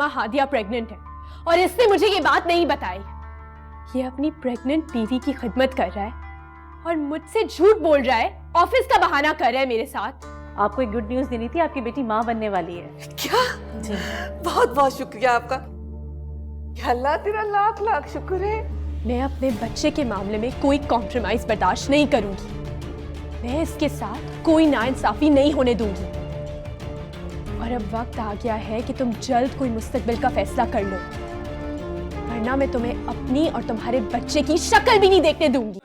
माँ हादिया प्रेग्नेंट है और इसने मुझे ये बात नहीं बताई। ये अपनी प्रेग्नेंट बीवी की खिदमत कर रहा है और मुझसे झूठ बोल रहा है, ऑफिस का बहाना कर रहा है मेरे साथ। आपको एक गुड न्यूज देनी थी, आपकी बेटी माँ बनने वाली है। क्या? जी। बहुत बहुत शुक्रिया आपका। अल्लाह तेरा लाख लाख शुक्र है। मैं अपने बच्चे के मामले में कोई कॉम्प्रोमाइज बर्दाश्त नहीं करूंगी। मैं इसके साथ कोई नाइंसाफी नहीं होने दूंगी। और अब वक्त आ गया है कि तुम जल्द कोई मुस्तकबिल का फैसला कर लो, वरना मैं तुम्हें अपनी और तुम्हारे बच्चे की शक्ल भी नहीं देखने दूंगी।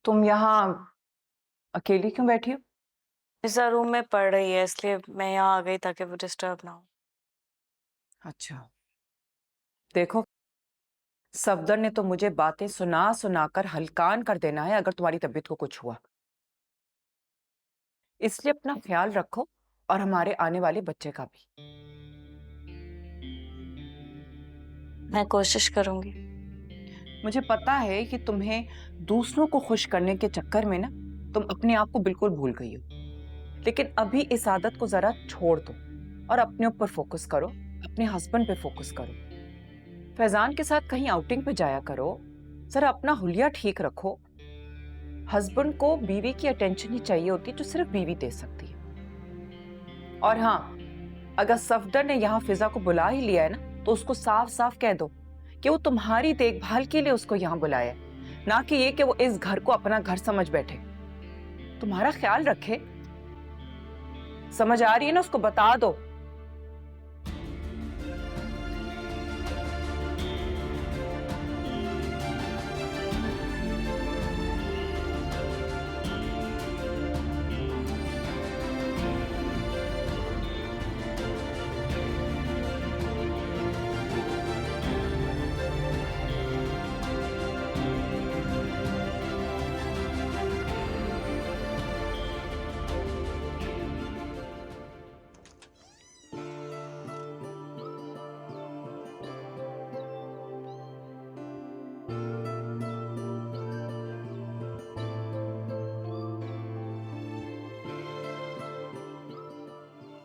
तुम यहाँ अकेली क्यों बैठी हो? इस रूम में पढ़ रही है, इसलिए मैं यहाँ आ गई ताकि वो डिस्टर्ब ना हो। अच्छा, देखो सफदर ने तो मुझे बातें सुना सुनाकर हलकान कर देना है अगर तुम्हारी तबीयत को कुछ हुआ। इसलिए अपना ख्याल रखो और हमारे आने वाले बच्चे का भी। मैं कोशिश करूंगी। मुझे पता है कि तुम्हें दूसरों को खुश करने के चक्कर में ना तुम अपने आप को बिल्कुल भूल गई हो, लेकिन अभी इस आदत को जरा छोड़ दो और अपने ऊपर फोकस करो, अपने हस्बैंड पे फोकस करो। फैजान के साथ कहीं आउटिंग पे जाया करो, जरा अपना हुलिया ठीक रखो। हस्बैंड को बीवी की अटेंशन ही चाहिए होती है जो सिर्फ बीवी दे सकती है। और हाँ, अगर सफदर ने यहाँ फिजा को बुला ही लिया है ना, तो उसको साफ साफ कह दो कि वो तुम्हारी देखभाल के लिए उसको यहाँ बुलाया है, ना कि ये कि वो इस घर को अपना घर समझ बैठे, तुम्हारा ख्याल रखे। समझ आ रही है ना? उसको बता दो।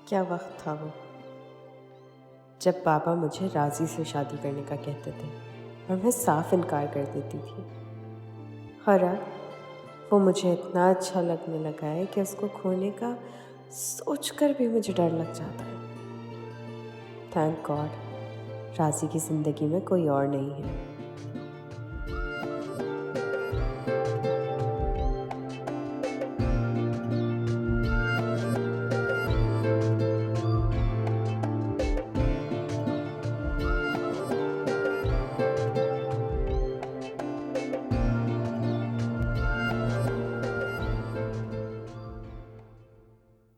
क्या वक्त था वो जब पापा मुझे राजी से शादी करने का कहते थे और मैं साफ इनकार कर देती थी। और अब वो मुझे इतना अच्छा लगने लगा है कि उसको खोने का सोचकर भी मुझे डर लग जाता है। थैंक गॉड राजी की ज़िंदगी में कोई और नहीं है।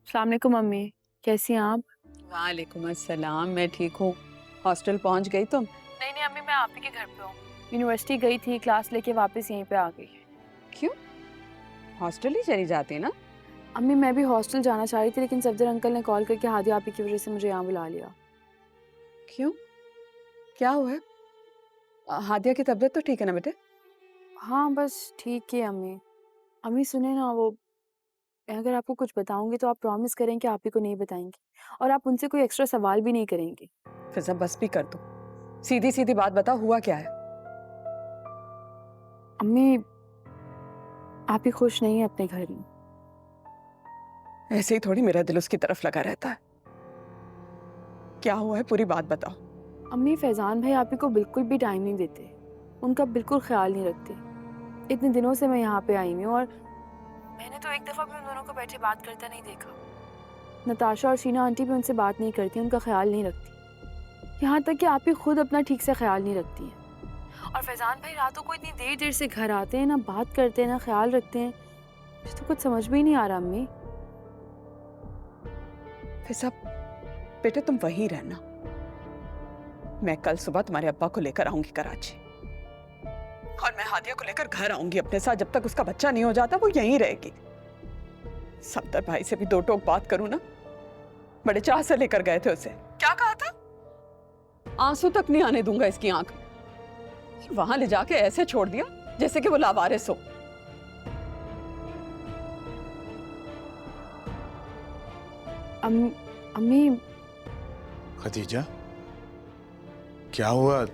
अस्सलाम वालेकुम मम्मी, कैसी हैं आप? वालेकुम अस्सलाम, मैं ठीक हूँ। हॉस्टल पहुँच गई तुम? नहीं नहीं अम्मी, मैं आप ही के घर पे हूँ। यूनिवर्सिटी गई थी, क्लास लेके वापस यहीं पे आ गई। क्यों? हॉस्टल ही चली जाती ना? अम्मी मैं भी हॉस्टल जाना चाह रही थी, लेकिन सफदर अंकल ने कॉल करके हादिया आप ही की वजह से मुझे यहाँ बुला लिया। क्यों? क्या हुआ है? हादिया की तबीयत तो ठीक है ना बेटे? हाँ बस ठीक है अम्मी। अम्मी सुने ना, वो अगर आपको कुछ बताऊंगी तो आप प्रॉमिस करें कि आप ही को नहीं बताएंगी, और आप उनसे कोई एक्स्ट्रा सवाल भी नहीं करेंगी। फिजा बस भी कर दो, सीधी सीधी बात बताओ, हुआ क्या है? अम्मी आप ही खुश नहीं है अपने घर में। ऐसे ही थोड़ी मेरा दिल उसकी तरफ लगा रहता है। क्या हुआ है, पूरी बात बताओ। अम्मी फैजान भाई आप ही को बिल्कुल भी टाइम नहीं देते, उनका बिल्कुल ख्याल नहीं रखते। इतने दिनों से मैं यहाँ पे आई हूँ और मैंने तो एक दफ़ा भी उन दोनों को बैठे बात करता नहीं देखा। नताशा और शीना आंटी भी उनसे बात नहीं करती, उनका ख्याल नहीं रखती। यहाँ तक कि आप ही खुद अपना ठीक से ख्याल नहीं रखती हैं। और फैजान भाई रातों को इतनी देर देर से घर आते हैं, ना बात करते हैं ना ख्याल रखते हैं। मुझे तो कुछ समझ में ही नहीं आ रहा अम्मी। फिजा बेटे तुम वहीं रहना, मैं कल सुबह तुम्हारे अब्बा को लेकर आऊंगी कराची, और मैं हादिया को लेकर घर आऊंगी अपने साथ। जब तक उसका बच्चा नहीं हो जाता वो यहीं रहेगी। सफदर भाई से भी दो टोक बात करूं ना, बड़े चाह से लेकर गए थे उसे। क्या कहा था? आंसू तक नहीं आने दूंगा इसकी आंख। वहां ले जाके ऐसे छोड़ दिया जैसे कि वो लावारिस हो। अम्मी, खदीजा, क्या हुआ?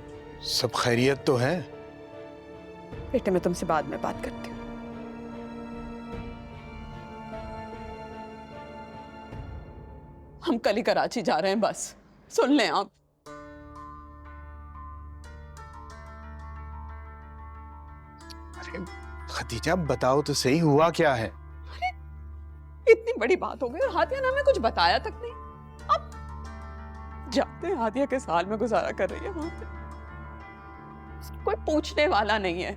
सब खैरियत तो है? बेटे मैं तुमसे बाद में बात करती हूँ। हम कल ही कराची जा रहे हैं, बस सुन लें आप। अरे खदीजा, बताओ तो सही, हुआ क्या है? इतनी बड़ी बात हो गई और हादिया ने हमें कुछ बताया तक नहीं। अब जाते हैं, हादिया के साल में गुजारा कर रही है वहां पे, कोई पूछने वाला नहीं है,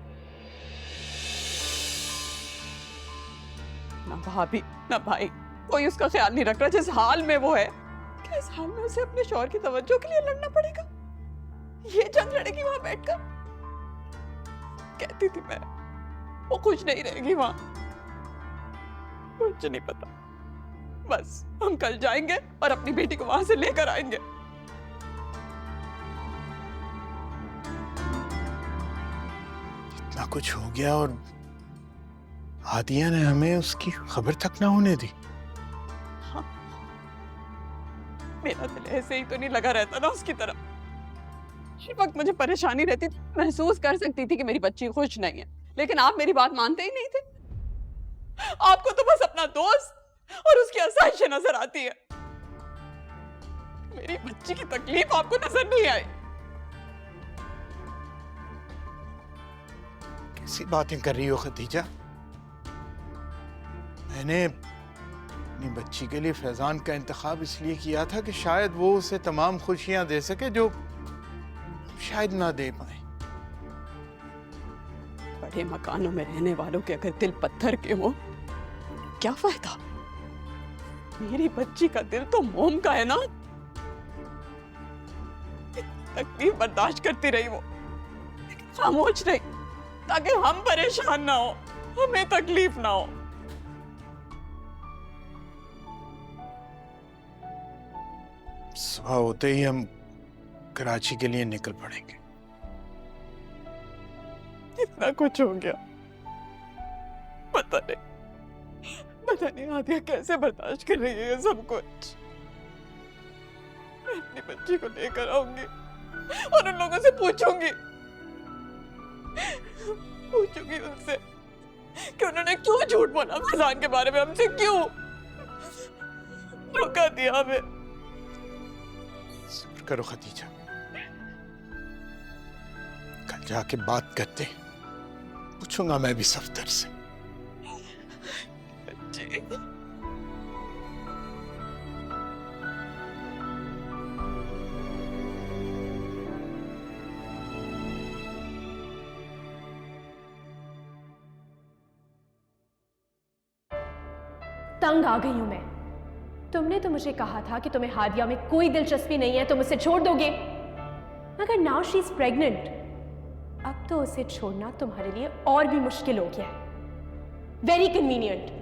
ना भाभी ना भाई, कोई उसका ख्याल नहीं रख रहा। जिस हाल में वो है, क्या इस हाल में उसे अपने शौहर की तवज्जो के लिए लड़ना पड़ेगा? ये जंग लड़ेगी वहां बैठकर? कहती थी मैं, वो खुश नहीं रहेगी वहां। मुझे नहीं पता, बस हम कल जाएंगे और अपनी बेटी को वहां से लेकर आएंगे। इतना कुछ हो गया और हादिया ने हमें उसकी खबर तक ना होने दी। हाँ। मेरा दिल ऐसे ही तो नहीं लगा रहता ना उसकी तरफ। हर वक्त मुझे परेशानी रहती थी, महसूस कर सकती थी कि मेरी बच्ची खुश नहीं है, लेकिन आप मेरी बात मानते ही नहीं थे। आपको तो बस अपना दोस्त और उसकी आसाइशें नजर आती है, मेरी बच्ची की तकलीफ आपको नजर नहीं आई। कैसी बातें कर रही हो खदीजा? मैंने अपनी बच्ची के लिए फैजान का इंतखाब इसलिए किया था कि शायद वो उसे तमाम खुशियां दे सके जो शायद ना दे पाए। बड़े मकानों में रहने वालों के अगर दिल पत्थर के हो, क्या फायदा? मेरी बच्ची का दिल तो मोम का है ना। तकलीफ बर्दाश्त करती रही वो, खामोश रही, ताकि हम परेशान ना हो, हमें तकलीफ ना हो। सुबह होते ही हम कराची के लिए निकल पड़ेंगे। इतना कुछ हो गया, पता नहीं हादिया कैसे बर्दाश्त कर रही है ये सब कुछ। मैं अपनी बच्ची को लेकर आऊंगी और उन लोगों से पूछूंगी उनसे कि उन्होंने क्यों झूठ बोला फैजान के बारे में, हमसे क्यों धोखा दिया हमें। सब्र करो खदीजा, कल जाके बात करते, पूछूंगा मैं भी सफदर से। जी। तंग आ गई हूं मैं। तुमने तो मुझे कहा था कि तुम्हें हादिया में कोई दिलचस्पी नहीं है, तुम उसे छोड़ दोगे, मगर नाउ शी इज प्रेग्नेंट। अब तो उसे छोड़ना तुम्हारे लिए और भी मुश्किल हो गया है। Very convenient.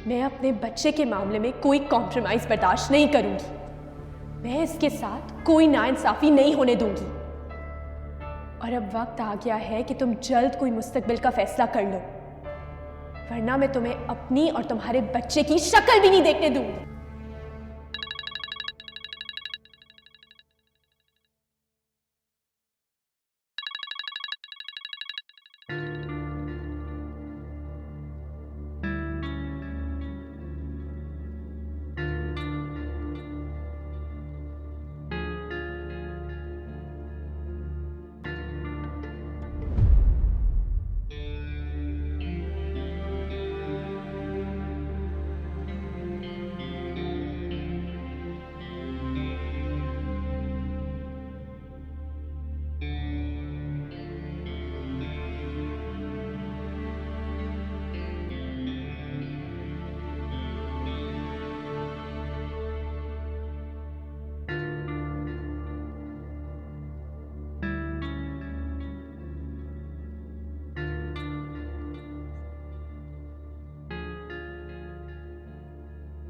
मैं अपने बच्चे के मामले में कोई कॉम्प्रोमाइज बर्दाश्त नहीं करूंगी। मैं इसके साथ कोई नाइंसाफी नहीं होने दूंगी। और अब वक्त आ गया है कि तुम जल्द कोई मुस्तकबिल का फैसला कर लो, वरना मैं तुम्हें अपनी और तुम्हारे बच्चे की शक्ल भी नहीं देखने दूंगी।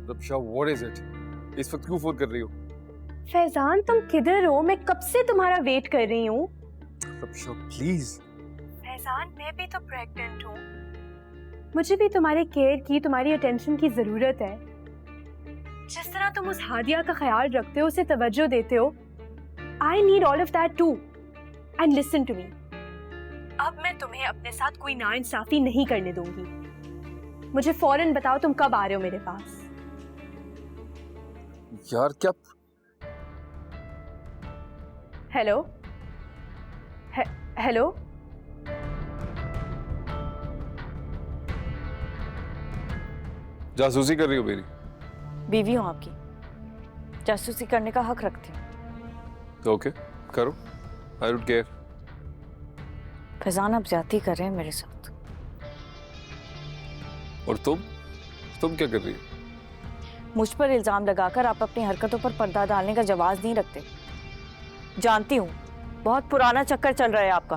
रब्शा, what is it? इस वक्त क्यों फोन कर रही हो? फैजान तुम किधर हो? मैं कब से तुम्हारा वेट कर रही हूँ। रब्शा प्लीज। फैजान मैं भी तो प्रेग्नेंट हूँ, मुझे भी तुम्हारी केयर की, तुम्हारी अटेंशन की जरूरत है। जिस तरह तुम उस हादिया का ख्याल रखते हो, उसे तवज्जो देते हो, I need all of that too. And listen to me, अब मैं तुम्हें अपने साथ कोई नाइंसाफी नहीं करने दूंगी। मुझे फौरन बताओ तुम कब आ रहे हो मेरे पास। यार क्या? हेलो हेलो, जासूसी कर रही हो मेरी? बीवी हूँ आपकी, जासूसी करने का हक रखती हूँ। तो ओके करो, आई डोंट केयर। फैजान आप ज्यादती कर रहे हैं मेरे साथ। और तुम क्या कर रही हो? मुझ पर इल्जाम लगाकर आप अपनी हरकतों पर पर्दा डालने का जवाब नहीं रखते। जानती हूँ बहुत पुराना चक्कर चल रहा है आपका।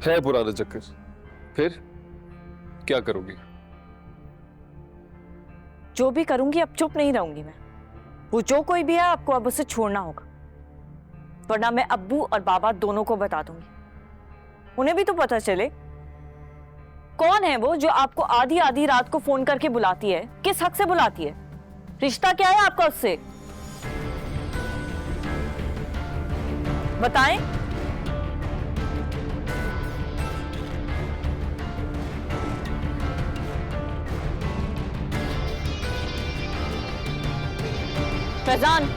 है पुराना चक्कर, फिर क्या करोगी? जो भी करूंगी अब चुप नहीं रहूंगी मैं। वो जो कोई भी है आपको अब उसे छोड़ना होगा, वरना मैं अब्बू और बाबा दोनों को बता दूंगी। उन्हें भी तो पता चले कौन है वो जो आपको आधी आधी रात को फोन करके बुलाती है, किस हक से बुलाती है, रिश्ता क्या है आपका उससे, बताएं। फैजान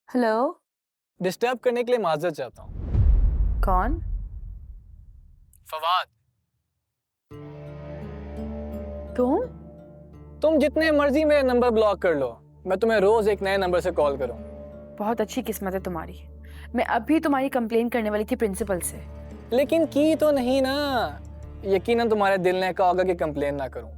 हेलो। डिस्टर्ब करने के लिए माजरत चाहता हूँ। कौन? फवाद। तुम जितने मर्जी मेरे नंबर ब्लॉक कर लो, मैं तुम्हें रोज एक नए नंबर से कॉल करूँ। बहुत अच्छी किस्मत है तुम्हारी। मैं अभी तुम्हारी कंप्लेन करने वाली थी प्रिंसिपल से। लेकिन की तो नहीं ना। यकीनन तुम्हारे दिल ने कहा होगा कि कंप्लेन ना करूँ।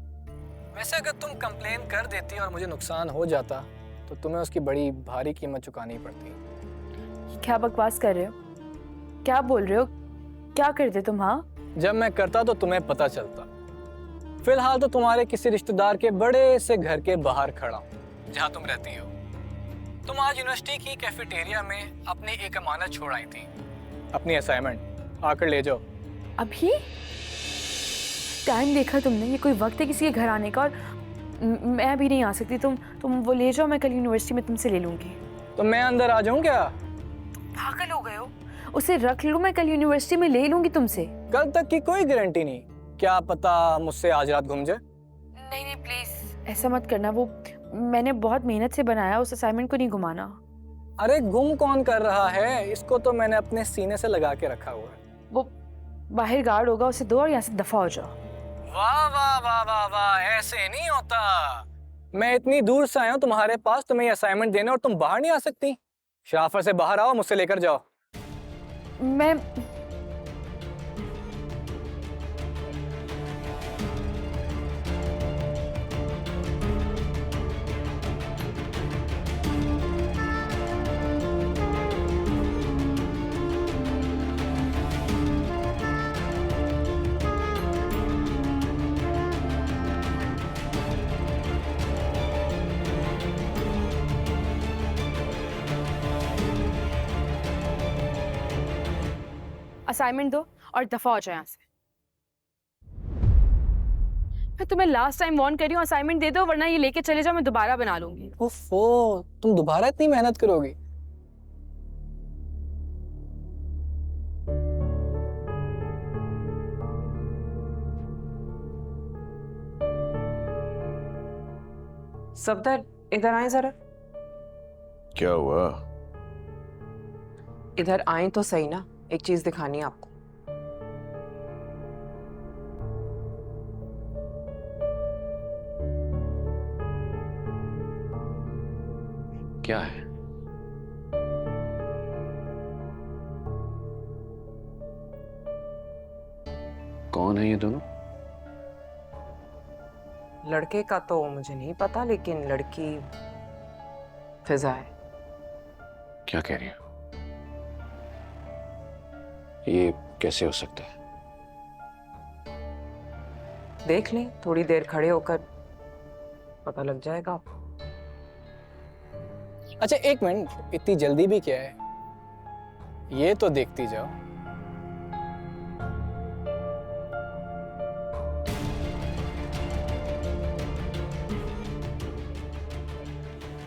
वैसे अगर तुम कंप्लेन कर देती और मुझे नुकसान हो जाता तो तुम्हें उसकी बड़ी भारी कीमत चुकानी पड़ती। क्या बकवास कर रहे हो? क्या बोल रहे हो? क्या करते तुम? हाँ, जब मैं करता तो तुम्हें पता चलता। फिलहाल तो तुम्हारे किसी रिश्तेदार के बड़े से घर के बाहर खड़ा हूँ जहाँ तुम रहती हो। तुम आज यूनिवर्सिटी की कैफेटेरिया में अपनी एक अमानत छोड़ आई थी, अपनी असाइनमेंट। आकर ले जाओ। अभी टाइम देखा तुमने? ये कोई वक्त है किसी के घर आने का? और मैं अभी नहीं आ सकती। तुम वो ले जाओ, मैं कल यूनिवर्सिटी में तुमसे ले लूंगी। तो मैं अंदर आ जाऊं क्या? पागल हो गए हो? उसे रख लो, मैं कल यूनिवर्सिटी में ले लूंगी तुमसे। कल तक की कोई गारंटी नहीं, क्या पता मुझसे आज रात घूम जाए। नहीं प्लीज ऐसा मत करना। वो मैंने बहुत मेहनत से बनाया, उस असाइनमेंट को नहीं घुमाना। अरे गुम कौन कर रहा है? इसको तो मैंने अपने सीने से लगा के रखा हुआ है। वो बाहर गार्ड होगा, उसे दो और यहाँ से दफा हो जाओ। वाह वाह वाह वाह वाह, ऐसे नहीं होता। मैं इतनी दूर से आया हूँ तुम्हारे पास, तुम्हें ये असाइनमेंट देने, और तुम बाहर नहीं आ सकती। शराफत से बाहर आओ, मुझसे लेकर जाओ। मैं असाइनमेंट दो और दफा हो जाए यहाँ से। मैं तुम्हें लास्ट टाइम वार्न कर रही हूँ, असाइनमेंट दे दो वरना ये लेके चले जाओ, मैं दोबारा बना लूंगी। ओफो, तुम दोबारा इतनी मेहनत करोगी? सफदर इधर आए जरा। क्या हुआ? इधर आए तो सही ना, एक चीज दिखानी है आपको। क्या है? कौन है ये दोनों? लड़के का तो मुझे नहीं पता, लेकिन लड़की फिजा है। क्या कह रही हो? ये कैसे हो सकता है? देख लें, थोड़ी देर खड़े होकर पता लग जाएगा आपको। अच्छा एक मिनट, इतनी जल्दी भी क्या है? ये तो देखती जाओ।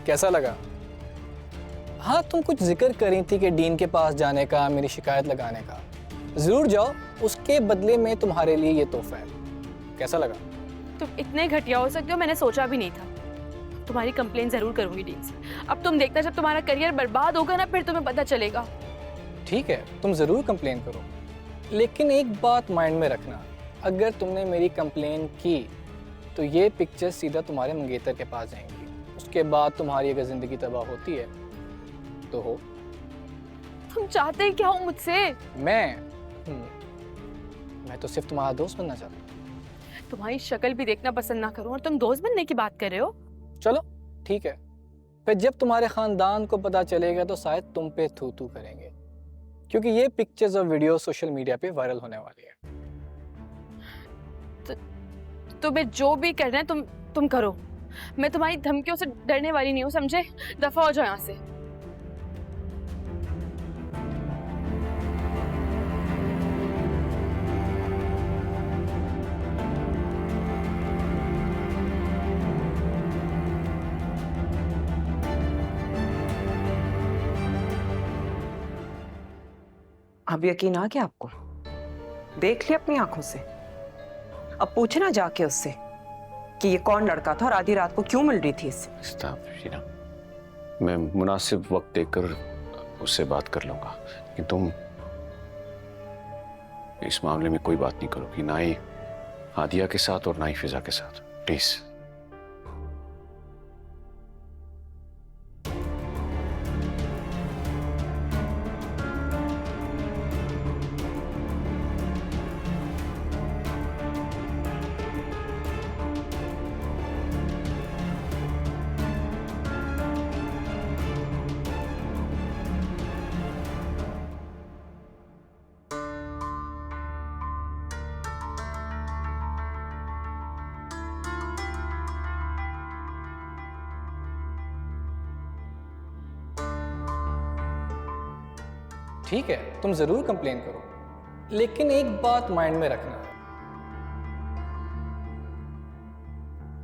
कैसा लगा? हाँ, तुम कुछ जिक्र कर रही थी कि डीन के पास जाने का, मेरी शिकायत लगाने का। जरूर जाओ, उसके बदले में तुम्हारे लिए ये तोहफा है। कैसा लगा? तुम इतने घटिया हो सकते हो, मैंने सोचा भी नहीं था। तुम्हारी कंप्लेन जरूर करूंगी डीन से। अब तुम देखना, जब तुम्हारा करियर बर्बाद होगा ना, फिर तुम्हें पता चलेगा। ठीक है, तुम जरूर कंप्लेन करो, लेकिन एक बात माइंड में रखना, अगर तुमने मेरी कंप्लेन की तो ये पिक्चर सीधा तुम्हारे मंगेतर के पास जाएंगी। उसके बाद तुम्हारी अगर जिंदगी तबाह होती है तो हो। तुम चाहते क्या हो मुझसे? मैं तो सिर्फ तुम्हारा दोस्त बनना चाहता हूँ। तुम्हारी शक्ल भी देखना पसंद ना करूं और तुम दोस्त बनने की बात कर रहे हो? चलो ठीक है, फिर जब तुम्हारे खानदान को पता चलेगा तो शायद तुम पे थू थू करेंगे, क्योंकि ये पिक्चर्स और वीडियो सोशल मीडिया पे वायरल होने वाली है। तुम्हें जो भी करना है तुम करो। मैं तुम्हारी धमकियों से डरने वाली नहीं हूँ, समझे? दफा हो जाओ यहाँ से। अब यकीन आ गया आपको? देख लिया अपनी आंखों से। अब पूछना जाके उससे कि ये कौन लड़का था और आधी रात को क्यों मिल रही थी इससे। स्टॉप शीना, मैं मुनासिब वक्त देखकर उससे बात कर लूंगा, लेकिन तुम इस मामले में कोई बात नहीं करोगी, ना ही हादिया के साथ और ना ही फिजा के साथ, प्लीज। ठीक है, तुम जरूर कंप्लेन करो, लेकिन एक बात माइंड में रखना,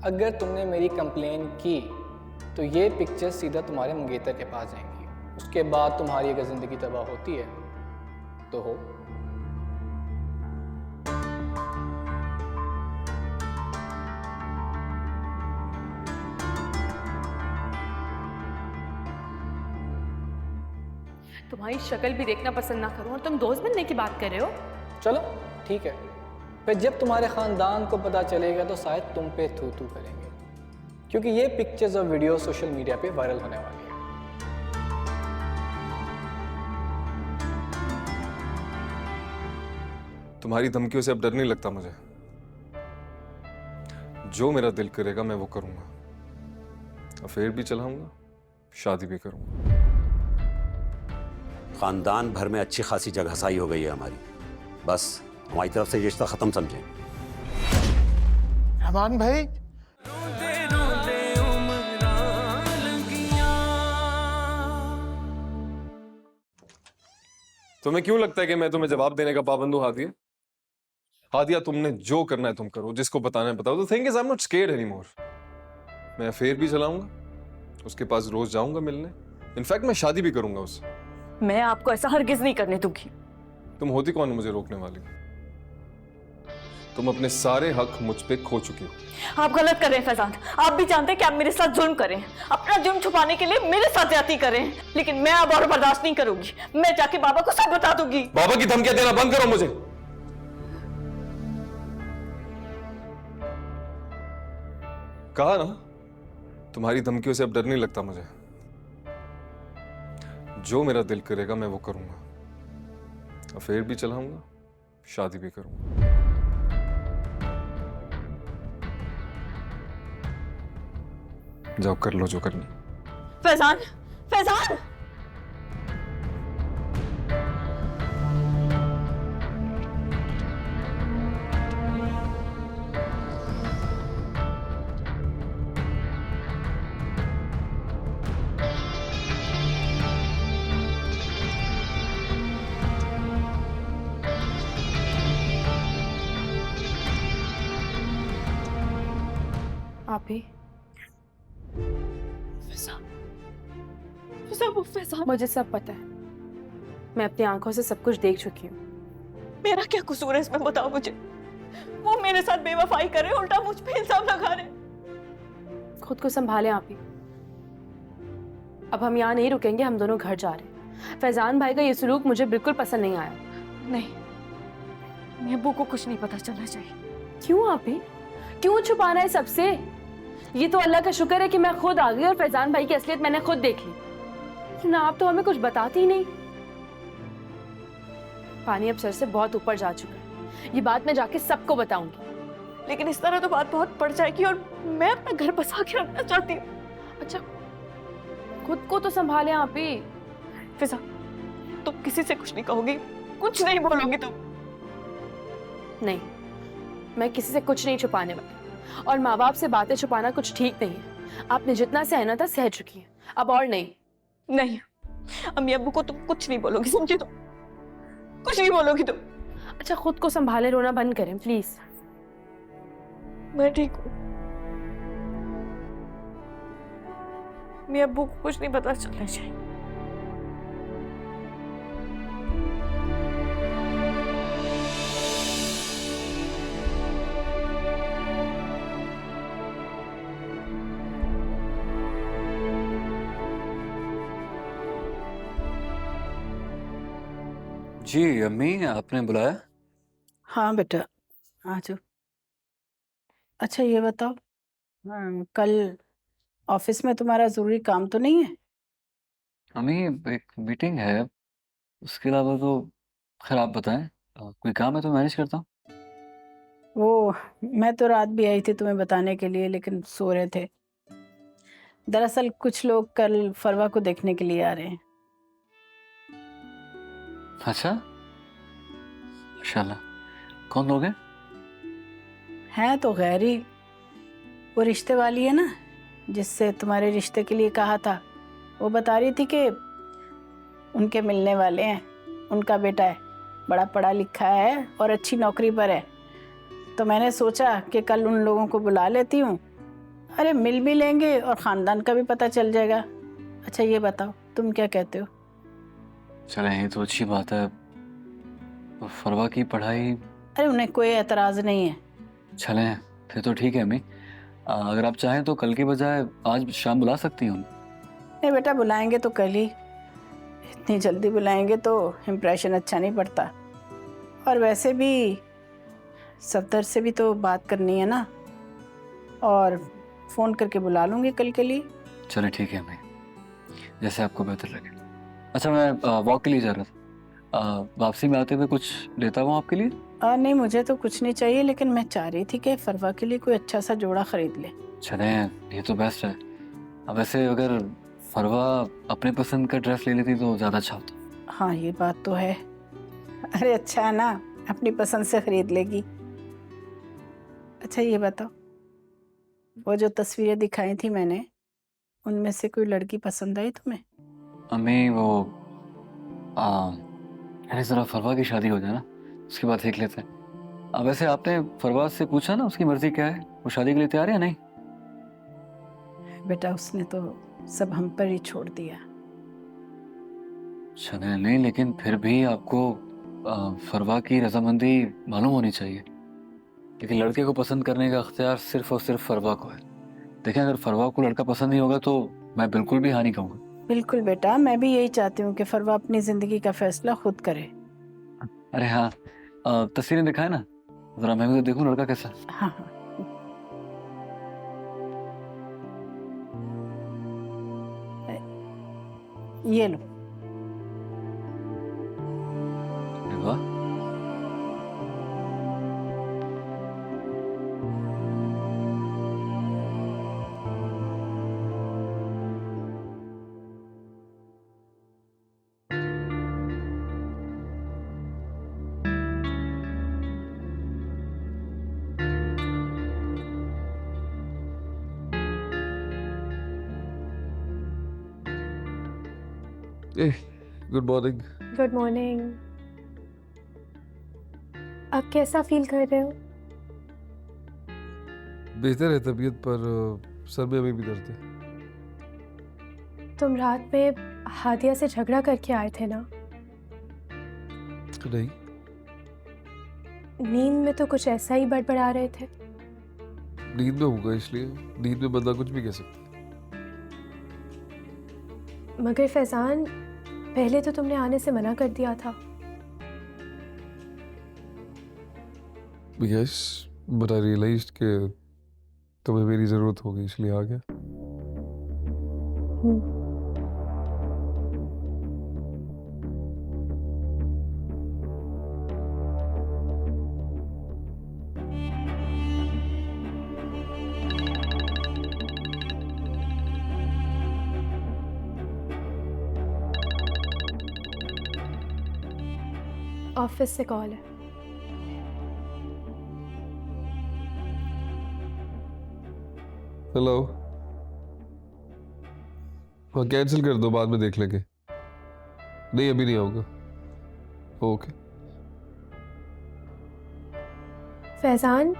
अगर तुमने मेरी कंप्लेन की तो ये पिक्चर सीधा तुम्हारे मंगेतर के पास जाएंगी। उसके बाद तुम्हारी अगर जिंदगी तबाह होती है तो हो। तुम्हारी शक्ल भी देखना पसंद ना करूं और तुम दोस्त बनने की बात कर रहे हो? चलो ठीक है, फिर जब तुम्हारे खानदान को पता चलेगा तो शायद तुम पे थू थू करेंगे, क्योंकि ये पिक्चर्स और वीडियो सोशल मीडिया पे वायरल होने वाली है। तुम्हारी धमकियों से अब डर नहीं लगता मुझे। जो मेरा दिल करेगा मैं वो करूंगा, अफेयर भी चलाऊंगा, शादी भी करूंगा। खानदान भर में अच्छी खासी जगहसाई हो गई है हमारी, बस हमारी तरफ से रिश्ता खत्म समझें। रहमान भाई, तुम्हें क्यों लगता है कि मैं तुम्हें जवाब देने का पाबंद हूं हादिया? हादिया, तुमने जो करना है तुम करो, जिसको बताना है बताओ। The thing is I am not scared anymore. मैं अफेयर भी चलाऊंगा, उसके पास रोज जाऊंगा मिलने, इनफैक्ट मैं शादी भी करूंगा उससे। मैं आपको ऐसा हरगिज नहीं करने दूंगी। तुम होती कौन है मुझे रोकने वाली? तुम अपने सारे हक मुझ पे खो चुकी हो। आप गलत कर रहे हैं फैजान, आप भी जानते हैं कि आप मेरे साथ जुल्म करें, अपना जुल्म छुपाने के लिए मेरे साथ ज्यादती करें, लेकिन मैं अब और बर्दाश्त नहीं करूंगी। मैं जाके बाबा को सब बता दूंगी। बाबा की धमकियां देना बंद करो मुझे। कहा ना, तुम्हारी धमकियों से अब डर नहीं लगता मुझे। जो मेरा दिल करेगा मैं वो करूंगा। अफेयर भी चलाऊंगा, शादी भी करूंगा। जाओ कर लो जो करनी। फैजान, फैजान! आप ही मुझे सब पता है। मैं अपनी आंखों से सब कुछ देख चुकी हूँ। मेरा क्या कसूर है इसमें, बताओ मुझे। वो मेरे साथ बेवफाई कर रहे, उल्टा मुझ पे इल्जाम लगा रहे। खुद को संभालें आप ही। अब हम यहाँ नहीं रुकेंगे, हम दोनों घर जा रहे हैं। फैजान भाई का ये सलूक मुझे बिल्कुल पसंद नहीं आया। नहीं, मेरे अब्बू को कुछ नहीं पता चलना चाहिए। क्यों आप ही? क्यों छुपाना है सबसे? ये तो अल्लाह का शुक्र है कि मैं खुद आ गई और फैजान भाई की असलियत मैंने खुद देख ली। ना आप तो हमें कुछ बताती ही नहीं। पानी अब सर से बहुत ऊपर जा चुका है। ये बात मैं जाके सबको बताऊंगी। लेकिन इस तरह तो बात बहुत बढ़ जाएगी और मैं अपना घर बसा के रखना चाहती हूँ। अच्छा, खुद को तो संभालें आप ही। फिजा, तुम किसी से कुछ नहीं कहोगी, कुछ नहीं बोलोगी तुम? नहीं, मैं किसी से कुछ नहीं छुपाने वाली। और माँ बाप से बातें छुपाना कुछ ठीक नहीं है। आपने जितना सहना था सह चुकी है, अब और नहीं। नहीं, अम्मी अब्बू को तुम कुछ नहीं बोलोगी, समझी तुम? कुछ नहीं बोलोगी तुम। अच्छा, खुद को संभाले, रोना बंद करें प्लीज। मैं ठीक हूँ। अम्मी अब्बू को कुछ नहीं पता चलना चाहिए। जी अम्मी, आपने बुलाया? हाँ बेटा, आ जाओ। अच्छा ये बताओ, कल ऑफिस में तुम्हारा जरूरी काम तो नहीं है? अम्मी, एक मीटिंग है, उसके अलावा तो खैर आप बताएं। कोई काम है तो मैनेज करता हूँ। वो मैं तो रात भी आई थी तुम्हें बताने के लिए, लेकिन सो रहे थे। दरअसल कुछ लोग कल फरवा को देखने के लिए आ रहे हैं। अच्छा, माशाल्लाह। कौन लोग हैं? हैं तो गैर ही, वो रिश्ते वाली है ना जिससे तुम्हारे रिश्ते के लिए कहा था। वो बता रही थी कि उनके मिलने वाले हैं, उनका बेटा है, बड़ा पढ़ा लिखा है और अच्छी नौकरी पर है। तो मैंने सोचा कि कल उन लोगों को बुला लेती हूँ। अरे मिल भी लेंगे और ख़ानदान का भी पता चल जाएगा। अच्छा ये बताओ, तुम क्या कहते हो? चले, ये तो अच्छी बात है। तो फरवा की पढ़ाई? अरे उन्हें कोई एतराज़ नहीं है। चलें, फिर तो ठीक है अम्मी। अगर आप चाहें तो कल की बजाय आज शाम बुला सकती हूँ। नहीं बेटा, बुलाएंगे तो कल ही। इतनी जल्दी बुलाएंगे तो इम्प्रेशन अच्छा नहीं पड़ता। और वैसे भी सफदर से भी तो बात करनी है ना, और फ़ोन करके बुला लूँगी कल के लिए। चले ठीक है अम्मी, जैसे आपको बेहतर लगे। अच्छा, मैं वॉक के लिए जा रहा था। वापसी में आते हुए कुछ लेता हूँ आपके लिए? नहीं, मुझे तो कुछ नहीं चाहिए, लेकिन मैं चाह रही थी कि फरवा के लिए कोई अच्छा सा जोड़ा खरीद ले। चलें, ये तो बेस्ट है। अब वैसे अगर फरवा अपने पसंद का ड्रेस ले लेती तो ज़्यादा अच्छा होता। हाँ ये बात तो है। अरे अच्छा है ना, अपनी पसंद से खरीद लेगी। अच्छा ये बताओ, वो जो तस्वीरें दिखाई थी मैंने, उनमें से कोई लड़की पसंद आई तुम्हें? अम्मी वो अरे ज़रा फरवा की शादी हो जाए ना, उसके बाद देख लेते हैं। अब वैसे आपने फरवा से पूछा ना उसकी मर्जी क्या है? वो शादी के लिए तैयार है या नहीं? बेटा उसने तो सब हम पर ही छोड़ दिया। चले नहीं, लेकिन फिर भी आपको फरवा की रजामंदी मालूम होनी चाहिए, क्योंकि लड़के को पसंद करने का अख्तियार सिर्फ और सिर्फ फरवा को है। देखें, अगर फरवा को लड़का पसंद नहीं होगा तो मैं बिल्कुल भी हाँ नहीं कहूँगा। बिल्कुल बेटा, मैं भी यही चाहती हूँ कि फरवा अपनी जिंदगी का फैसला खुद करे। अरे हाँ, तस्वीरें दिखाए ना, जरा मैं भी तो देखूं लड़का कैसा। हाँ हाँ, ये लो। हाँ? Good morning. Good morning. अब कैसा फील कर रहे हो? बेहतर है तबीयत, पर सर में अभी भी दर्द है। तुम रात में हादिया से झगड़ा करके आए थे ना? नहीं, नींद में तो कुछ ऐसा ही बड़बड़ा रहे थे। नींद में होगा, इसलिए नींद में बंदा कुछ भी कह सकता है। मगर फैजान, पहले तो तुमने आने से मना कर दिया था। यस, बट आई रियलाइज्ड कि तुम्हें मेरी जरूरत होगी, इसलिए आ गया। ऑफिस से कॉल है। हेलो। हाँ, कैंसिल कर दो, बाद में देख लेंगे। नहीं, अभी नहीं आऊंगा। ओके। फैजान,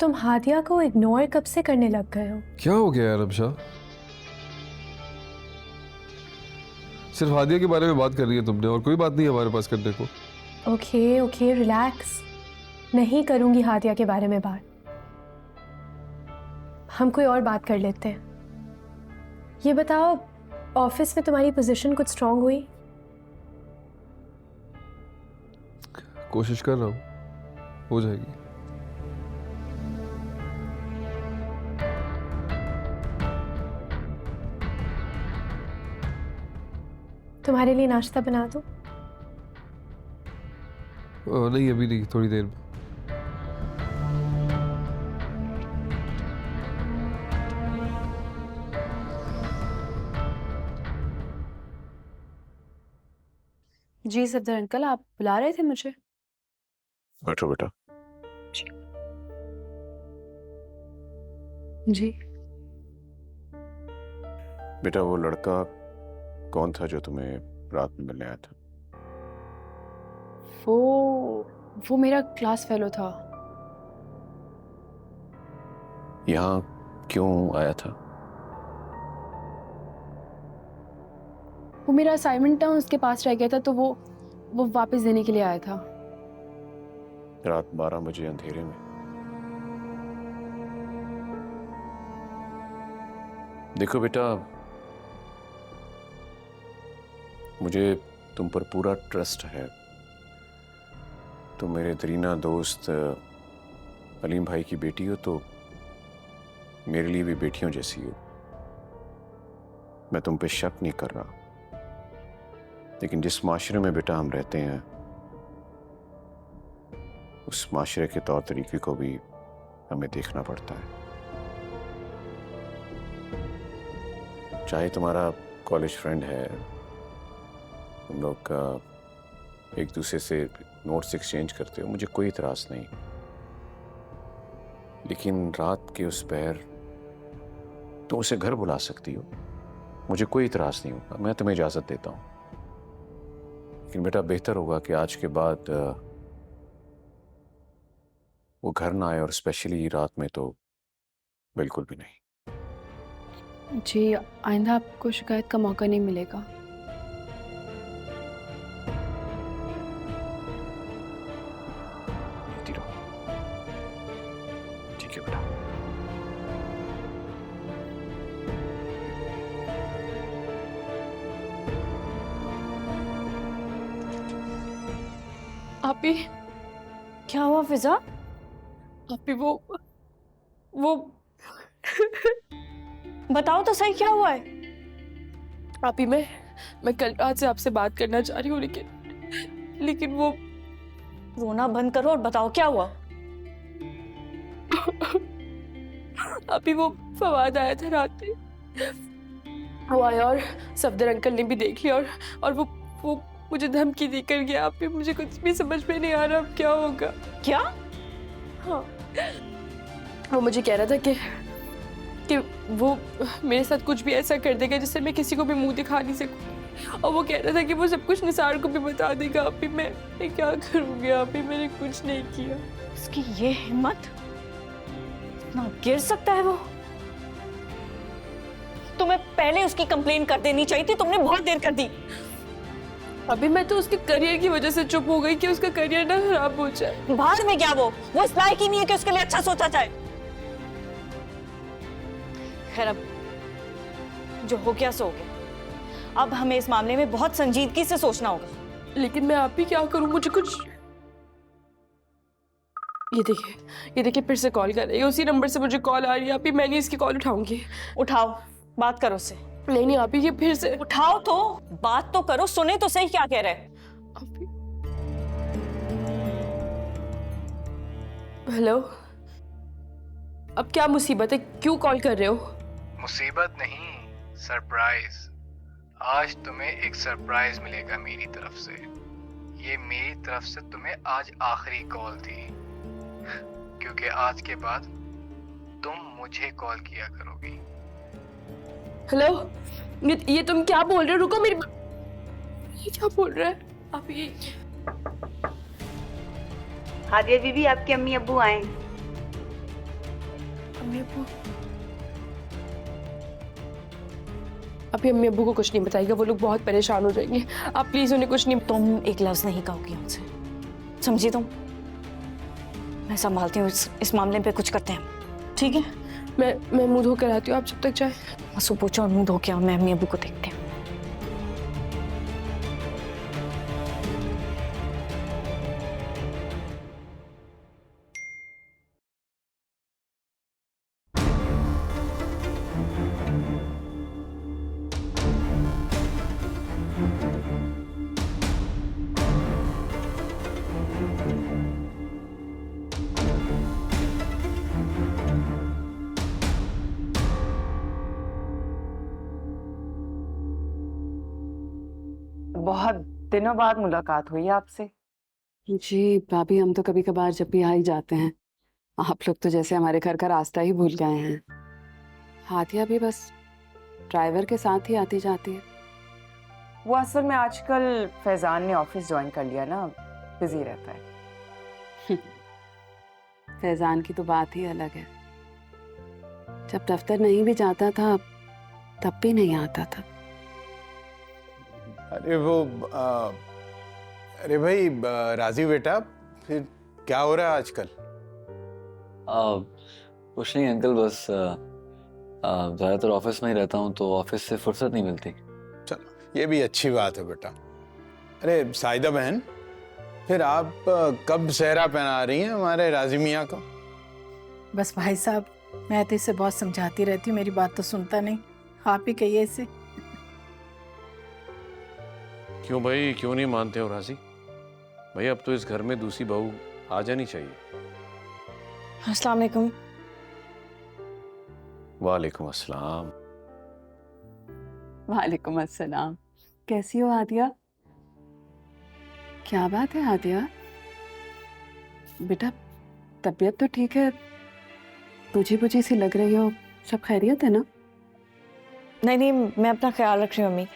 तुम हादिया को इग्नोर कब से करने लग गए हो? क्या हो गया यार अबशा? सिर्फ हादिया के बारे में बात कर रही है तुमने, और कोई बात नहीं है हमारे पास करने को। Okay okay, relax. नहीं करूंगी हादिया के बारे में बात। हम कोई और बात कर लेते हैं। ये बताओ, ऑफिस में तुम्हारी पोजीशन कुछ स्ट्रांग हुई? कोशिश कर रहा हूँ, हो जाएगी। तुम्हारे लिए नाश्ता बना दूं? नहीं, अभी नहीं, थोड़ी देर में। जी सफदर अंकल, आप बुला रहे थे मुझे? बैठो बेटा। जी। बेटा, वो लड़का कौन था जो तुम्हें रात में मिलने आया था? वो मेरा क्लास फेलो था। यहाँ क्यों आया था? वो मेरा असाइनमेंट था, उसके पास रह गया था, तो वो वापस देने के लिए आया था। रात 12 बजे अंधेरे में? देखो बेटा, मुझे तुम पर पूरा ट्रस्ट है। तुम मेरे दरीना दोस्त अलीम भाई की बेटी हो, तो मेरे लिए भी बेटियों जैसी हो। मैं तुम पे शक नहीं कर रहा, लेकिन जिस माशरे में बेटा हम रहते हैं, उस माशरे के तौर तरीके को भी हमें देखना पड़ता है। चाहे तुम्हारा कॉलेज फ्रेंड है, तुम लोग एक दूसरे से नोट्स एक्सचेंज करते हो, मुझे कोई इतराज नहीं, लेकिन रात के उस पहर तुम उसे घर बुला सकती हो, मुझे कोई इतराज नहीं होगा, मैं तुम्हें इजाजत देता हूं। लेकिन बेटा, बेहतर होगा कि आज के बाद वो घर ना आए, और स्पेशली रात में तो बिल्कुल भी नहीं। जी, आइंदा आपको शिकायत का मौका नहीं मिलेगा। ठीक है बेटा। आपी, क्या हुआ फिजा? आपी, वो बताओ तो सही, क्या हुआ है? आपी, मैं कल रात से आपसे बात करना चाह रही हूँ, लेकिन रोना बंद करो और बताओ क्या हुआ। अभी वो फवाद आया था रात में, वो आया और सफदर अंकल ने भी देख लिया और वो मुझे धमकी देकर गया। आप भी मुझे कुछ भी समझ में नहीं आ रहा अब क्या होगा। क्या? हाँ, वो मुझे कह रहा था कि वो मेरे साथ कुछ भी ऐसा कर देगा जिससे मैं किसी को भी मुंह दिखा नहीं सकूं, और वो कह रहा था कि वो सब कुछ निसार को भी बता देगा। अभी मैं क्या करूंगी? अभी मैंने कुछ नहीं किया। उसकी ये हिम्मत, इतना गिर सकता है वो? तुम्हें पहले उसकी कंप्लेन कर देनी चाहिए थी, तुमने बहुत देर कर दी। अभी मैं तो उसके करियर की वजह से चुप हो गई कि उसका करियर ना खराब हो जाए। बाद में क्या, वो इस लायक ही नहीं है कि उसके लिए अच्छा सोचा जाए। खैर, अब जो हो गया सो हो गया। अब हमें इस मामले में बहुत संजीदगी से सोचना होगा। लेकिन मैं आप ही क्या करूं? मुझे कुछ, ये देखिए फिर से कॉल कर रही है। उसी नंबर से मुझे कॉल आ रही है। आप ही, मैं नहीं इसकी कॉल उठाऊंगी। उठाओ, बात करो उससे। नहीं आप ही, ये फिर से उठाओ तो बात तो करो, सुने तो सही क्या कह रहे हैं। हेलो, अब क्या मुसीबत है? क्यों कॉल कर रहे हो? मुसीबत नहीं, सरप्राइज। आज तुम्हें एक सरप्राइज मिलेगा मेरी तरफ से। ये मेरी तरफ से तुम्हें आज आखिरी कॉल थी, क्योंकि आज के बाद तुम मुझे कॉल किया करोगी। हेलो, ये तुम क्या बोल रहे हो? रुको, मेरी ये क्या बोल रहा है? आप ये हादिया बीबी, आपके अम्मी अब्बू आए। अम्मी अब्बू? अभी अम्मी अब्बू को कुछ नहीं बताएगा, वो लोग बहुत परेशान हो जाएंगे। आप प्लीज उन्हें कुछ नहीं। तुम एक लफ्ज नहीं कहोगी उनसे, समझी तुम? मैं संभालती हूँ इस मामले पे, कुछ करते हैं, ठीक है? मैं मुंह धो कर आती हूँ, आप जब तक जाए। मसू पूछो और मुंह धो के आओ, मैं अम्मी अब्बू को देखती हूँ। बहुत दिनों बाद मुलाकात हुई आपसे। जी भाभी, हम तो कभी कभार जब भी आ ही जाते हैं। आप लोग तो जैसे हमारे घर का रास्ता ही भूल गए हैं। हादिया भी बस ड्राइवर के साथ ही आती जाती है। वो असल में आजकल फैजान ने ऑफिस ज्वाइन कर लिया ना, बिजी रहता है। फैजान की तो बात ही अलग है। जब दफ्तर नहीं भी जाता था तब भी नहीं आता था। अरे भाई राजी बेटा, फिर क्या हो रहा है आजकल? कुछ नहीं अंकल, बस ज़्यादातर ऑफिस में ही रहता हूँ तो ऑफिस से फुर्सत नहीं मिलती। चलो, ये भी अच्छी बात है बेटा। अरे साइदा बहन, फिर आप कब सेहरा पहना रही हैं हमारे राजी मियाँ को? बस भाई साहब, मैं तो इसे बहुत समझाती रहती हूँ, मेरी बात तो सुनता नहीं। आप ही कहिए इसे। क्यों भाई, क्यों नहीं मानते हो राजी भाई? अब तो इस घर में दूसरी बहू आ जानी चाहिए। अस्सलाम वालेकुम। वालेकुम अस्सलाम। वालेकुम अस्सलाम। कैसी हो हादिया? क्या बात है हादिया? बेटा तबीयत तो ठीक है, बुझी बुझी सी लग रही हो। सब खैरियत है ना? नहीं, मैं अपना ख्याल रख रही हूँ अम्मी।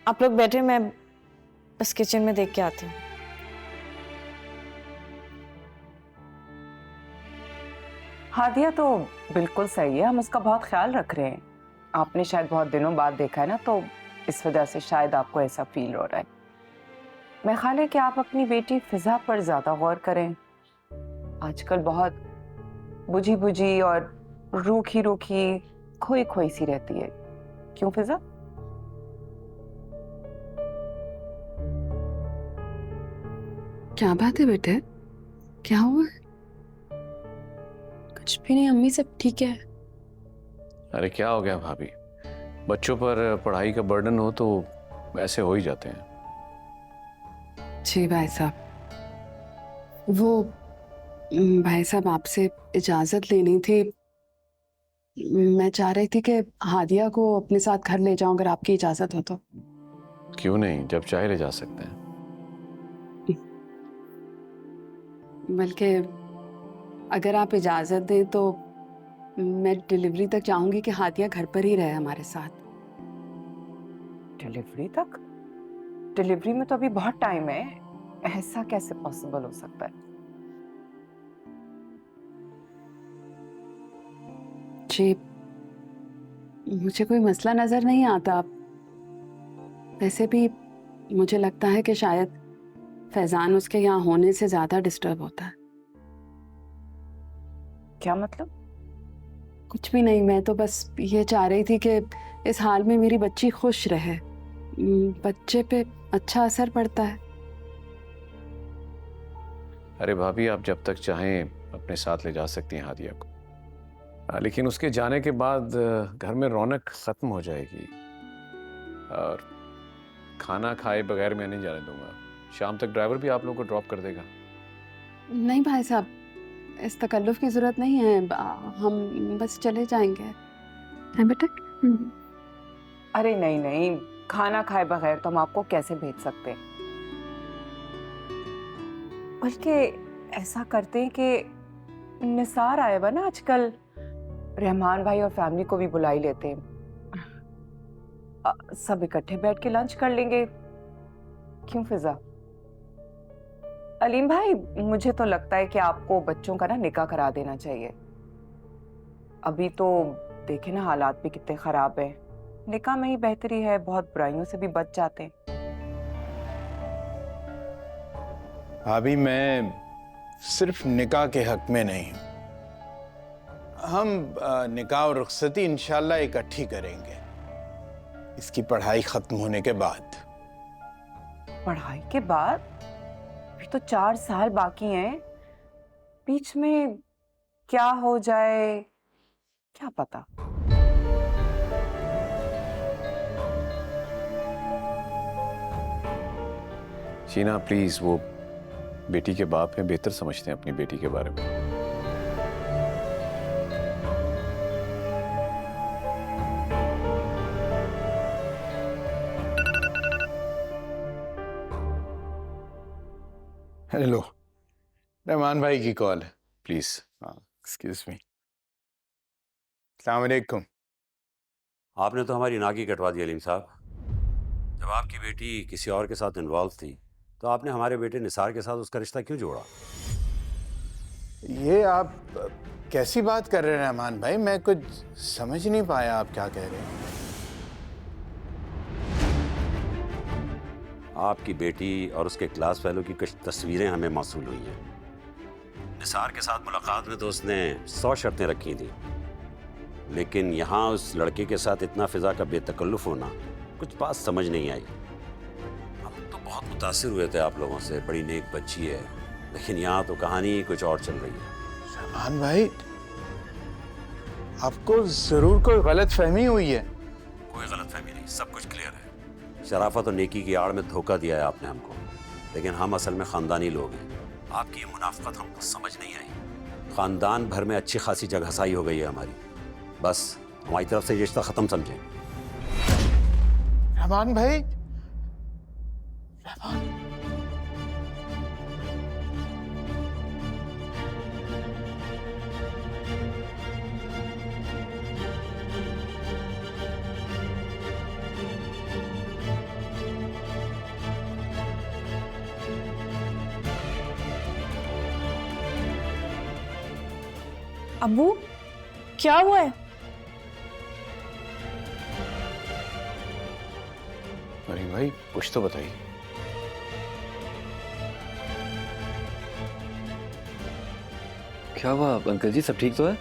आप लोग बैठे, मैं बस किचन में देख के आती हूँ। हादिया तो बिल्कुल सही है, हम उसका बहुत ख्याल रख रहे हैं। आपने शायद बहुत दिनों बाद देखा है ना, तो इस वजह से शायद आपको ऐसा फील हो रहा है। मैं ख्याल है कि आप अपनी बेटी फिजा पर ज्यादा गौर करें। आजकल बहुत बुझी बुझी और रूखी रूखी, खोई खोई सी रहती है। क्यों फिजा? क्या बात है बेटे, क्या हुआ? कुछ भी नहीं अम्मी, सब ठीक है। अरे क्या हो गया भाभी? बच्चों पर पढ़ाई का बर्डन हो तो ऐसे हो ही जाते हैं। जी भाई साहब, वो भाई साहब आपसे इजाज़त लेनी थी। मैं चाह रही थी कि हादिया को अपने साथ घर ले जाऊं, अगर आपकी इजाज़त हो तो। क्यों नहीं, जब चाहे ले जा सकते हैं। बल्कि अगर आप इजाज़त दें तो मैं डिलीवरी तक चाहूंगी कि हादिया घर पर ही रहे हमारे साथ। डिलीवरी तक? डिलीवरी में तो अभी बहुत टाइम है, ऐसा कैसे पॉसिबल हो सकता है? जी, मुझे कोई मसला नजर नहीं आता। वैसे भी मुझे लगता है कि शायद फैजान उसके यहाँ होने से ज्यादा डिस्टर्ब होता है। क्या मतलब? कुछ भी नहीं, मैं तो बस ये चाह रही थी कि इस हाल में मेरी बच्ची खुश रहे। बच्चे पे अच्छा असर पड़ता है। अरे भाभी, आप जब तक चाहें अपने साथ ले जा सकती हैं हादिया को, लेकिन उसके जाने के बाद घर में रौनक खत्म हो जाएगी। और खाना खाए बगैर मैं नहीं जाने दूंगा। शाम तक ड्राइवर भी आप लोगों को ड्रॉप कर देगा। नहीं भाई साहब, इस तकल्लुफ की जरूरत नहीं है, हम बस चले जाएंगे। है बेटा? अरे नहीं नहीं, खाना खाए बगैर तो हम आपको कैसे भेज सकते हैं। बल्कि ऐसा करते हैं कि निसार आए हुआ ना आजकल, रहमान भाई और फैमिली को भी बुला ही लेते हैं। सब इकट्ठे बैठ के लंच कर लेंगे। क्यों फिजा? अलीम भाई, मुझे तो लगता है कि आपको बच्चों का ना निकाह करा देना चाहिए। अभी तो देखे ना हालात भी कितने खराब है। निकाह में ही बेहतरी है, बहुत बुराइयों से भी बच जाते हैं। अभी मैं सिर्फ निकाह के हक में नहीं हूं। हम निकाह और रुखसती इंशाल्लाह इकट्ठी करेंगे इसकी पढ़ाई खत्म होने के बाद। पढ़ाई के बाद? अभी तो 4 साल बाकी हैं। बीच में क्या हो जाए क्या पता। शीना प्लीज, वो बेटी के बाप हैं, बेहतर समझते हैं अपनी बेटी के बारे में। हेलो, रहमान भाई की कॉल है। प्लीज। Excuse me. अस्सलाम वालेकुम। आपने तो हमारी नाकी कटवा दी अलीम साहब। जब आपकी बेटी किसी और के साथ इन्वॉल्व थी तो आपने हमारे बेटे निसार के साथ उसका रिश्ता क्यों जोड़ा? ये आप कैसी बात कर रहे हैं रहमान भाई? मैं कुछ समझ नहीं पाया आप क्या कह रहे हैं। आपकी बेटी और उसके क्लास फेलो की कुछ तस्वीरें हमें मौसूल हुई हैं। निसार के साथ मुलाकात में तो उसने 100 शर्तें रखी थी, लेकिन यहाँ उस लड़के के साथ इतना फिजा का बेतकल्लुफ होना कुछ बात समझ नहीं आई। हम तो बहुत मुतासिर हुए थे आप लोगों से, बड़ी नेक बच्ची है, लेकिन यहाँ तो कहानी कुछ और चल रही है। रहमान भाई, आपको जरूर कोई गलत फहमी हुई है। कोई गलत फहमी नहीं, सब कुछ क्लियर है। शराफत और नेकी की आड़ में धोखा दिया है आपने हमको, लेकिन हम असल में ख़ानदानी लोग हैं। आपकी ये मुनाफिकत हमको समझ नहीं आई। ख़ानदान भर में अच्छी खासी जगहसाई हो गई है हमारी। बस हमारी तरफ से रिश्ता ख़त्म समझें। रहमान भाई, अब्बू, क्या हुआ है? अरे भाई, कुछ तो बताइए। क्या हुआ अंकल जी, सब ठीक तो है?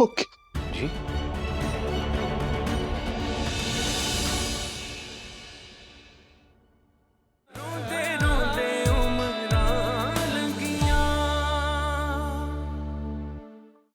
ओके जी